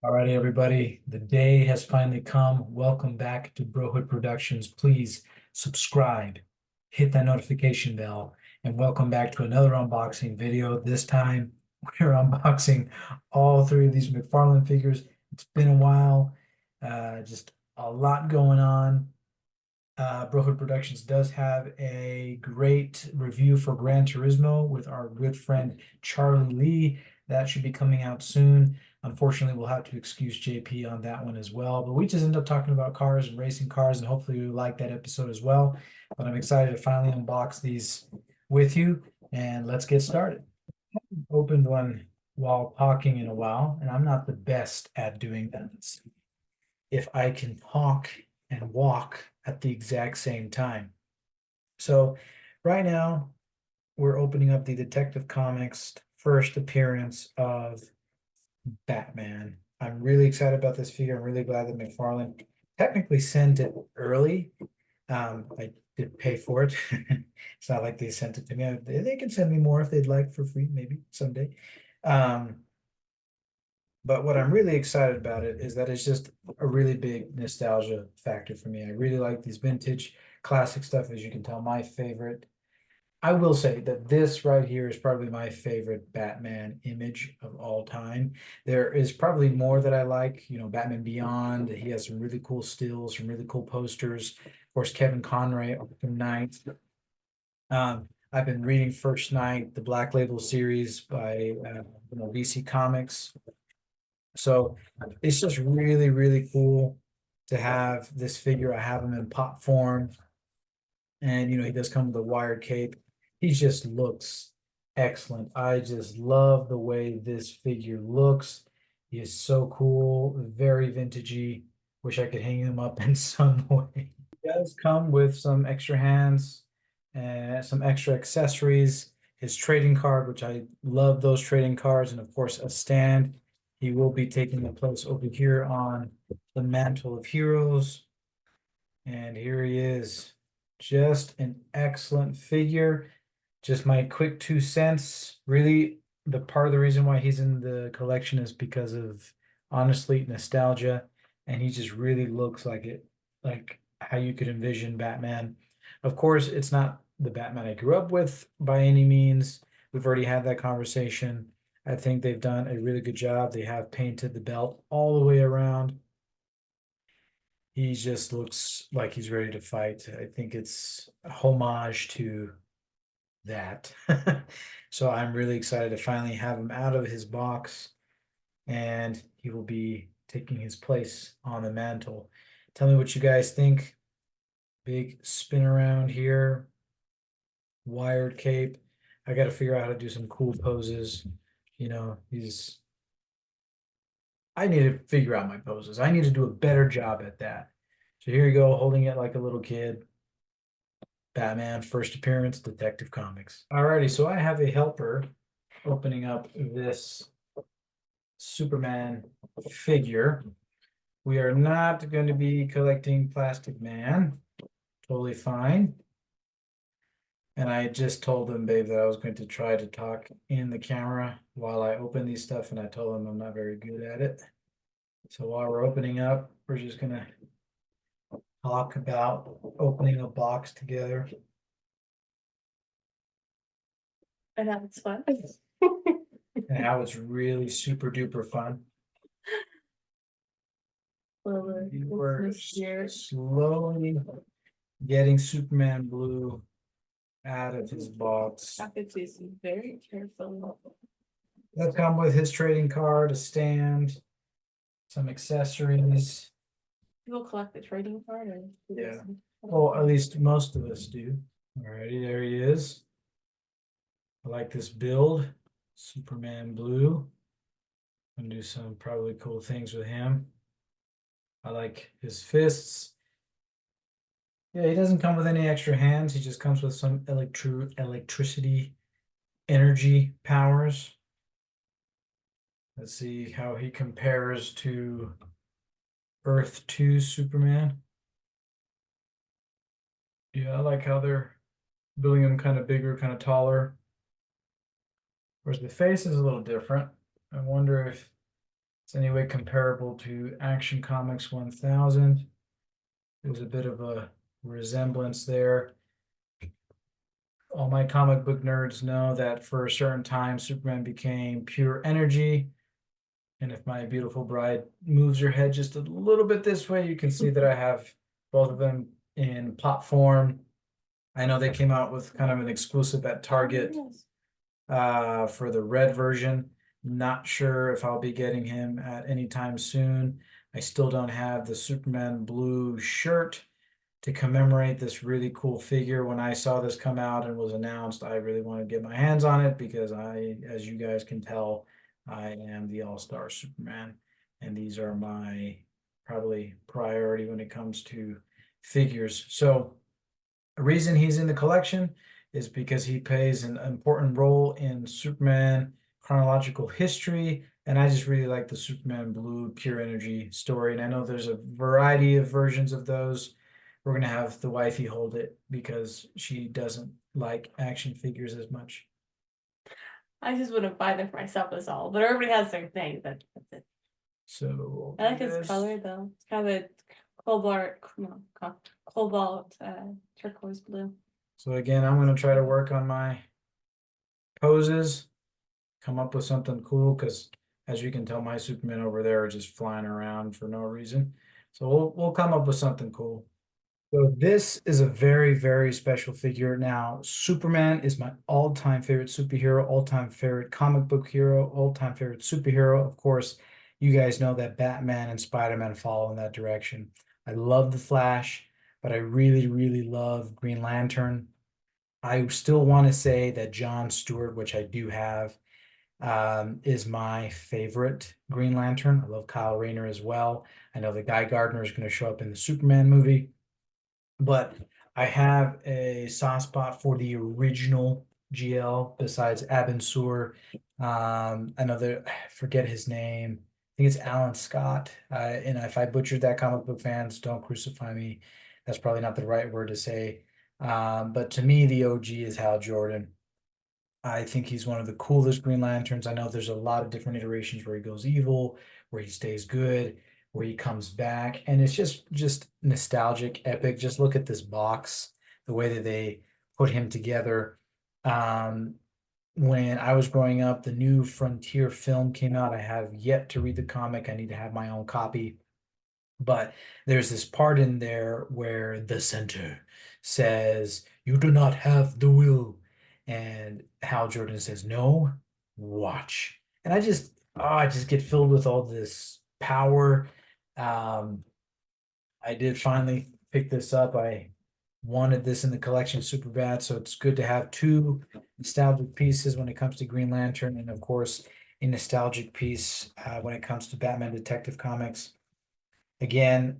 All right, everybody, the day has finally come. Welcome back to Brohood Productions. Please subscribe, hit that notification bell, and welcome back to another unboxing video. This time, we're unboxing all three of these McFarlane figures. It's been a while, just a lot going on. Brohood Productions does have a great review for Gran Turismo with our good friend Charlie Lee. That should be coming out soon. Unfortunately, we'll have to excuse JP on that one as well. But we just end up talking about cars and racing cars, and hopefully you like that episode as well. But I'm excited to finally unbox these with you, and let's get started. Opened one while talking in a while, and I'm not the best at doing that. If I can talk and walk at the exact same time. So right now, we're opening up the Detective Comics first appearance of Batman. I'm really excited about this figure. I'm really glad that McFarlane technically sent it early. I did pay for it. It's not like they sent it to me. They can send me more if they'd like for free, maybe someday. But what I'm really excited about it is that it's just a really big nostalgia factor for me. I really like these vintage classic stuff, as you can tell, my favorite. I will say that this right here is probably my favorite Batman image of all time. There is probably more that I like, Batman Beyond. He has some really cool stills, some really cool posters. Of course, Kevin Conroy, Arkham Knight. I've been reading First Night, the Black Label series by DC Comics. So it's just really, really cool to have this figure. I have him in pop form. And he does come with a wired cape. He just looks excellent. I just love the way this figure looks. He is so cool, very vintagey. Wish I could hang him up in some way. He does come with some extra hands and some extra accessories. His trading card, which I love those trading cards, and of course a stand. He will be taking the place over here on the Mantle of Heroes. And here he is. Just an excellent figure. Just my quick 2 cents. Really, the part of the reason why he's in the collection is because of, honestly, nostalgia. And he just really looks like how you could envision Batman. Of course, it's not the Batman I grew up with by any means. We've already had that conversation. I think they've done a really good job. They have painted the belt all the way around. He just looks like he's ready to fight. I think it's a homage to that. So I'm really excited to finally have him out of his box, and he will be taking his place on the mantle. Tell me what you guys think. Big spin around here. Wired cape. I got to figure out how to do some cool poses. I need to figure out my poses. I need to do a better job at that. So here you go, holding it like a little kid. Batman first appearance, Detective Comics. Alrighty, so I have a helper opening up this Superman figure. We are not going to be collecting Plastic Man. Totally fine. And I just told them, babe, that I was going to try to talk in the camera while I open these stuff, and I told them I'm not very good at it. So while we're opening up, we're just gonna talk about opening a box together. And how it's fun. And how it's really super duper fun. Well, We're this year. slowly getting Superman Blue out of his box. I could do some very careful. That's come with his trading card, a stand, some accessories. People collect the trading card or Yeah. Well, at least most of us do. Alrighty, there he is. I like this build, Superman Blue. I'm gonna do some probably cool things with him. I like his fists. Yeah, he doesn't come with any extra hands. He just comes with some electricity energy powers. Let's see how he compares to Earth 2 Superman. Yeah, I like how they're building him kind of bigger, kind of taller. Whereas the face is a little different. I wonder if It's anyway comparable to Action Comics 1000. There's a bit of a resemblance there. All my comic book nerds know that for a certain time, Superman became pure energy. And if my beautiful bride moves her head just a little bit this way, you can see that I have both of them in pop form. I know they came out with kind of an exclusive at Target for the red version. Not sure if I'll be getting him at any time soon. I still don't have the Superman Blue shirt to commemorate this really cool figure. When I saw this come out and was announced, I really wanted to get my hands on it because as you guys can tell, I am the All-Star Superman, and these are my probably priority when it comes to figures. So the reason he's in the collection is because he plays an important role in Superman chronological history. And I just really like the Superman Blue Pure Energy story. And I know there's a variety of versions of those. We're going to have the wifey hold it because she doesn't like action figures as much. I just wouldn't buy them for myself as all, but everybody has their thing, but that's it. So I like his color though. It's kind of a cobalt turquoise blue. So again, I'm going to try to work on my poses, come up with something cool, because as you can tell, my Supermen over there are just flying around for no reason. So we'll come up with something cool. So this is a very, very special figure. Now, Superman is my all-time favorite superhero, all-time favorite comic book hero, all-time favorite superhero. Of course, you guys know that Batman and Spider-Man follow in that direction. I love the Flash, but I really, really love Green Lantern. I still want to say that John Stewart, which I do have, is my favorite Green Lantern. I love Kyle Rayner as well. I know that Guy Gardner is going to show up in the Superman movie, but I have a soft spot for the original GL besides Abin Sur. I know that I forget his name. I think it's Alan Scott. And if I butchered that, comic book fans, don't crucify me. That's probably not the right word to say. But to me, the OG is Hal Jordan. I think he's one of the coolest Green Lanterns. I know there's a lot of different iterations where he goes evil, where he stays good, where he comes back, and it's just nostalgic, epic. Just look at this box, the way that they put him together. Um, when I was growing up, the new Frontier film came out. I have yet to read the comic. I need to have my own copy. But there's this part in there where the center says, "You do not have the will." And Hal Jordan says, "No, watch." And I just get filled with all this power. Um, I did finally pick this up. I wanted this in the collection super bad, so it's good to have two nostalgic pieces when it comes to Green Lantern, and of course, a nostalgic piece when it comes to Batman Detective Comics. Again,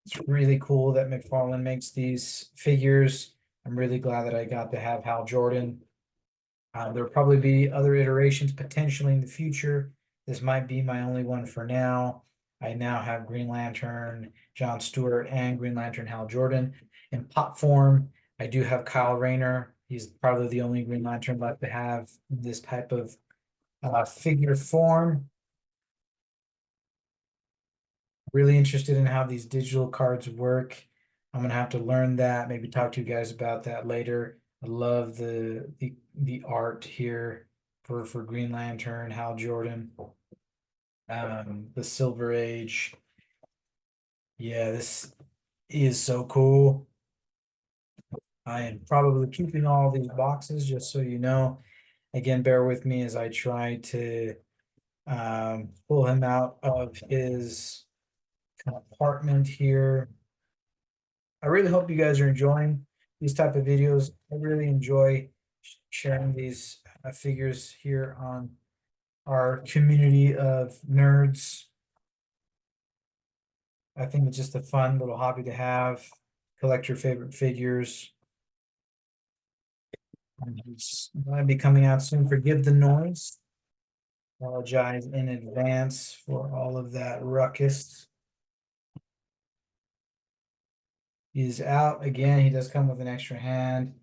it's really cool that McFarlane makes these figures. I'm really glad that I got to have Hal Jordan. There'll probably be other iterations potentially in the future. This might be my only one for now. I now have Green Lantern, John Stewart, and Green Lantern Hal Jordan. In pop form, I do have Kyle Rayner. He's probably the only Green Lantern left to have this type of figure form. Really interested in how these digital cards work. I'm gonna have to learn that, maybe talk to you guys about that later. I love the art here for Green Lantern, Hal Jordan. The Silver Age. Yeah, this is so cool. I am probably keeping all these boxes, just so you know. Again, bear with me as I try to pull him out of his compartment here. I really hope you guys are enjoying these type of videos. I really enjoy sharing these figures here on our community of nerds. I think it's just a fun little hobby to have. Collect your favorite figures. It's going to be coming out soon. Forgive the noise. Apologize in advance for all of that ruckus. He's out again. He does come with an extra hand,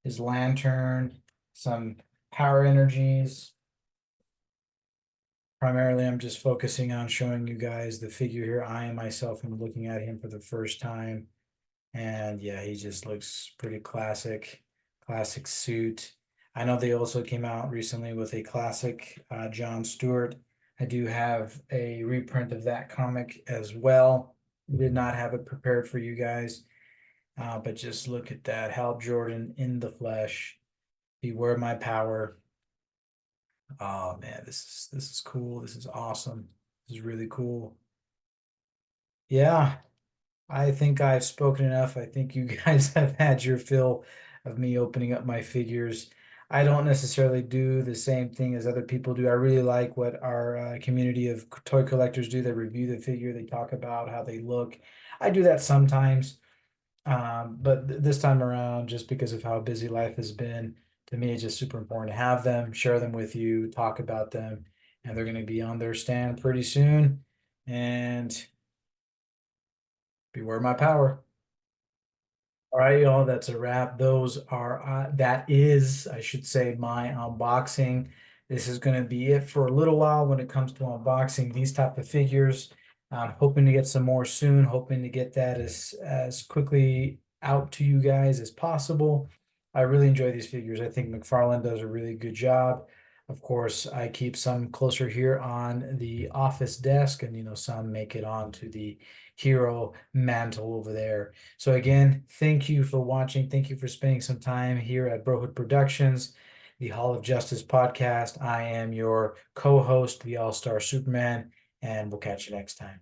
his lantern, some power energies, primarily I'm just focusing on showing you guys the figure here. I myself am looking at him for the first time. And yeah, he just looks pretty classic suit. I know they also came out recently with a classic John Stewart. I do have a reprint of that comic as well. Did not have it prepared for you guys. But just look at that. Hal Jordan in the flesh. Beware my power. Oh man, this is cool. This is awesome. This is really cool. Yeah, I think I've spoken enough. I think you guys have had your fill of me opening up my figures. I don't necessarily do the same thing as other people do. I really like what our community of toy collectors do. They review the figure, they talk about how they look. I do that sometimes, but this time around, just because of how busy life has been, to me, it's just super important to have them, share them with you, talk about them, and they're going to be on their stand pretty soon. And beware my power. All right, y'all, that's a wrap. Those are, that is, I should say, my unboxing. This is going to be it for a little while when it comes to unboxing these type of figures. I'm hoping to get some more soon, hoping to get that as quickly out to you guys as possible. I really enjoy these figures. I think McFarlane does a really good job. Of course, I keep some closer here on the office desk, and some make it onto the hero mantle over there. So again, thank you for watching. Thank you for spending some time here at Brohood Productions, the Hall of Justice podcast. I am your co-host, the All-Star Superman, and we'll catch you next time.